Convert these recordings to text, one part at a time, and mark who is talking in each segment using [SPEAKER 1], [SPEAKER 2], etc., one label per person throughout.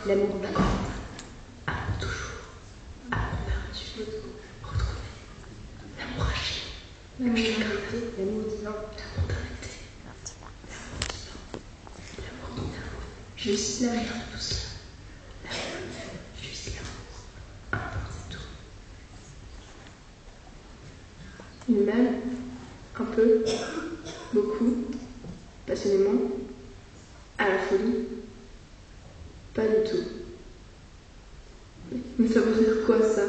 [SPEAKER 1] l'amour d'attente, amour toujours, amour perdu, retrouver, l'amour âgé, l'amour d'égalité, l'amour divin, l'amour d'arrêté, l'amour d'inamour, juste la rien de tout cela. Juste l'amour, importe tout. Il m'aime, un peu, beaucoup, passionnément, à la folie. Pas du tout. Mais ça voudrait dire quoi, ça?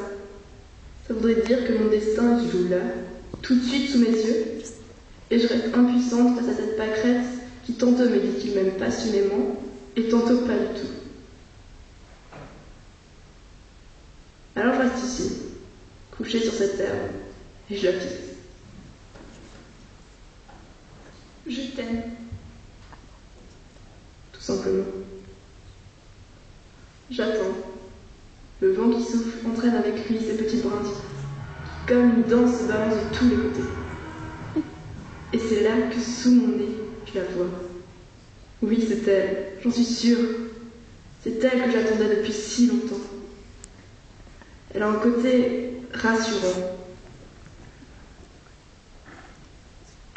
[SPEAKER 1] Ça voudrait dire que mon destin se joue là, tout de suite sous mes yeux, et je reste impuissante face à cette pâquerette qui tantôt me dit qu'il m'aime passionnément, et tantôt pas du tout. Alors je reste ici, couchée sur cette herbe, et je la fixe. Je t'aime. Tout simplement. J'attends. Le vent qui souffle entraîne avec lui ces petites brindilles, qui comme une danse se balance de tous les côtés. Et c'est là que sous mon nez, je la vois. Oui, c'est elle, j'en suis sûre. C'est elle que j'attendais depuis si longtemps. Elle a un côté rassurant.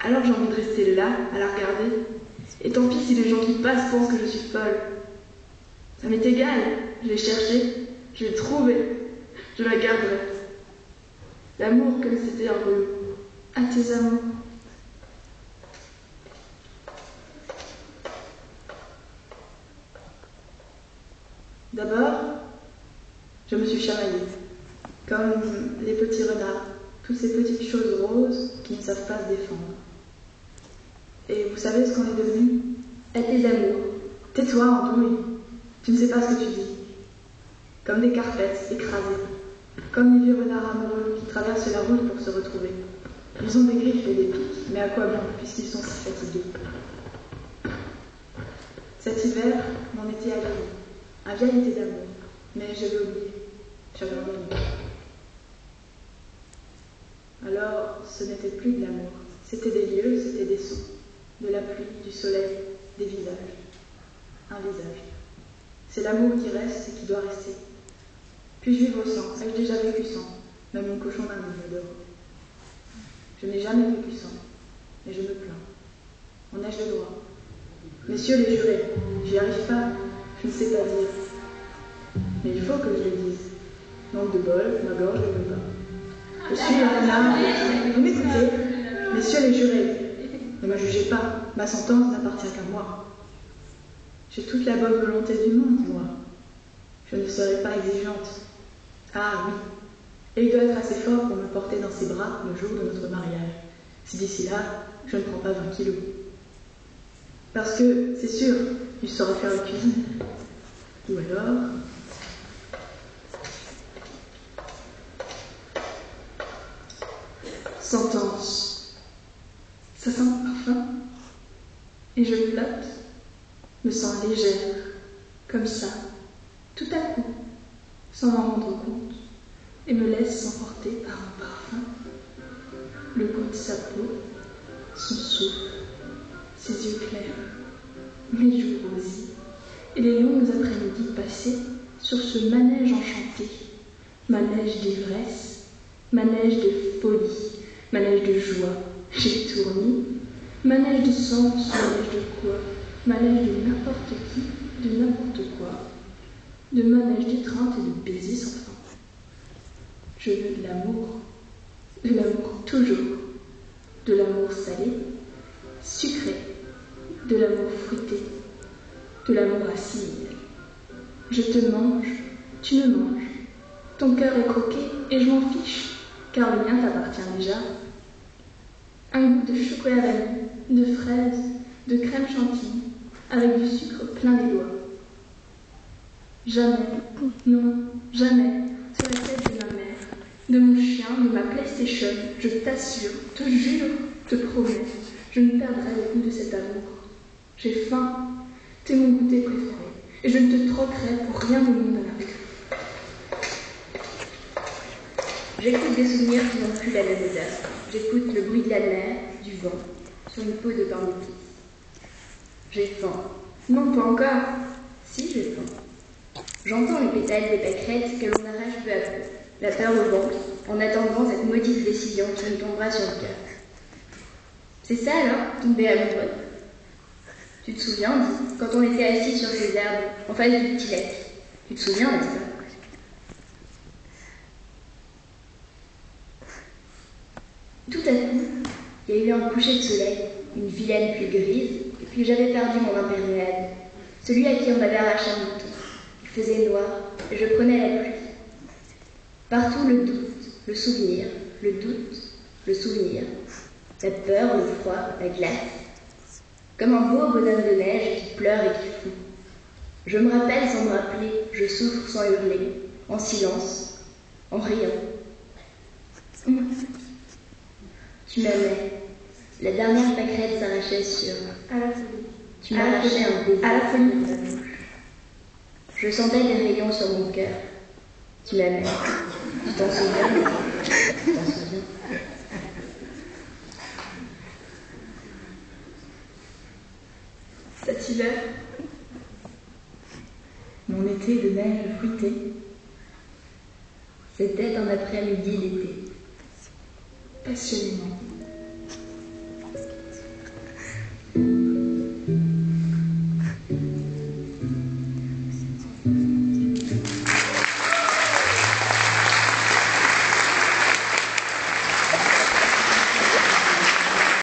[SPEAKER 1] Alors j'ai envie de rester là, à la regarder. Et tant pis si les gens qui passent pensent que je suis folle. Ça m'est égal, je l'ai cherchée, je l'ai trouvée, je la garderai. L'amour comme si c'était un rhume. À tes amours. D'abord, je me suis chamaillée, comme les petits renards, toutes ces petites choses roses qui ne savent pas se défendre. Et vous savez ce qu'on est devenu? À tes amours. Tais-toi, Andouille. Tu ne sais pas ce que tu dis. Comme des carpettes écrasées, comme les vieux renards amoureux qui traversent la route pour se retrouver. Ils ont des griffes et des pics, mais à quoi bon, puisqu'ils sont si fatigués. Cet hiver, m'en était arrivé. Un vieil été d'amour, mais je l'ai oublié. J'avais oublié. Alors, ce n'était plus de l'amour. C'était des lieux, c'était des sons. De la pluie, du soleil, des visages. Un visage. C'est l'amour qui reste et qui doit rester. Puis-je vivre sans? Ai-je déjà vécu sans? Même mon cochon d'un j'adore. Je n'ai jamais vécu sans, mais je me plains. En ai-je le droit? Messieurs les jurés, j'y arrive pas, je ne sais pas dire. Mais il faut que je le dise. Manque de bol, ma gorge ne veut pas. Je suis un renard. Vous m'écoutez? Messieurs les jurés, ne me jugez pas, ma sentence n'appartient qu'à moi. J'ai toute la bonne volonté du monde, moi. Je ne serai pas exigeante. Ah oui, et il doit être assez fort pour me porter dans ses bras le jour de notre mariage, si d'ici là, je ne prends pas 20 kilos. Parce que, c'est sûr, il saura faire la cuisine. Ou alors... Sentence. Ça sent le parfum. Et je flotte, me sens légère, comme ça, tout à coup, sans m'en rendre compte, et me laisse emporter par un parfum. Le goût de sa peau, son souffle, ses yeux clairs, mes joues rosies, et les longues après-midi passées sur ce manège enchanté, manège d'ivresse, manège de folie, manège de joie, j'ai tourné, manège de sens, manège de quoi, manège de n'importe qui, de n'importe quoi, de manège d'étreinte et de baisers sans fin. Je veux de l'amour toujours, de l'amour salé, sucré, de l'amour fruité, de l'amour acide. Je te mange, tu me manges, ton cœur est croqué et je m'en fiche, car le mien t'appartient déjà. Un goût de chocolat vanille, de fraises, de crème chantilly, avec du sucre plein les doigts. Jamais, non, jamais, sur la tête de ma mère, de mon chien, de ma PlayStation, je t'assure, te jure, te promets, je ne perdrai le goût de cet amour. J'ai faim, t'es mon goûter préféré, et je ne te troquerai pour rien au monde à la vie.
[SPEAKER 2] J'écoute des souvenirs qui n'ont plus la même odeur. J'écoute le bruit de la mer, du vent, sur une peau de pain d'épices. J'ai faim.
[SPEAKER 1] Non, pas encore.
[SPEAKER 2] Si, j'ai faim. J'entends les pétales des pâquerettes que l'on arrache peu à peu, la peur au ventre, en attendant cette maudite décision qui me tombera sur le cœur. C'est ça alors, tomber amoureux? Tu te souviens, dis, quand on était assis sur ces herbes, en face du petit lac? Tu te souviens, n'est-ce pas? Tout à coup, il y a eu un coucher de soleil, une vilaine pluie grise, et puis j'avais perdu mon imperméable, celui à qui on avait arraché un bouton. Il faisait noir, et je prenais la pluie. Partout le doute, le souvenir, le doute, le souvenir, la peur, le froid, la glace, comme un beau bonhomme de neige qui pleure et qui fond. Je me rappelle sans me rappeler, je souffre sans hurler, en silence, en riant. Tu m'aimais. La dernière pâquerette s'arrachait sur...
[SPEAKER 1] À la folie.
[SPEAKER 2] Tu m'arrachais un baiser.
[SPEAKER 1] À la folie.
[SPEAKER 2] De ta bouche. Je sentais des rayons sur mon cœur. Tu m'aimais. Tu t'en souviens? Tu t'en souviens?
[SPEAKER 1] Cet hiver,
[SPEAKER 2] Mon été de neige fruitée. C'était un après-midi d'été.
[SPEAKER 1] passionnément.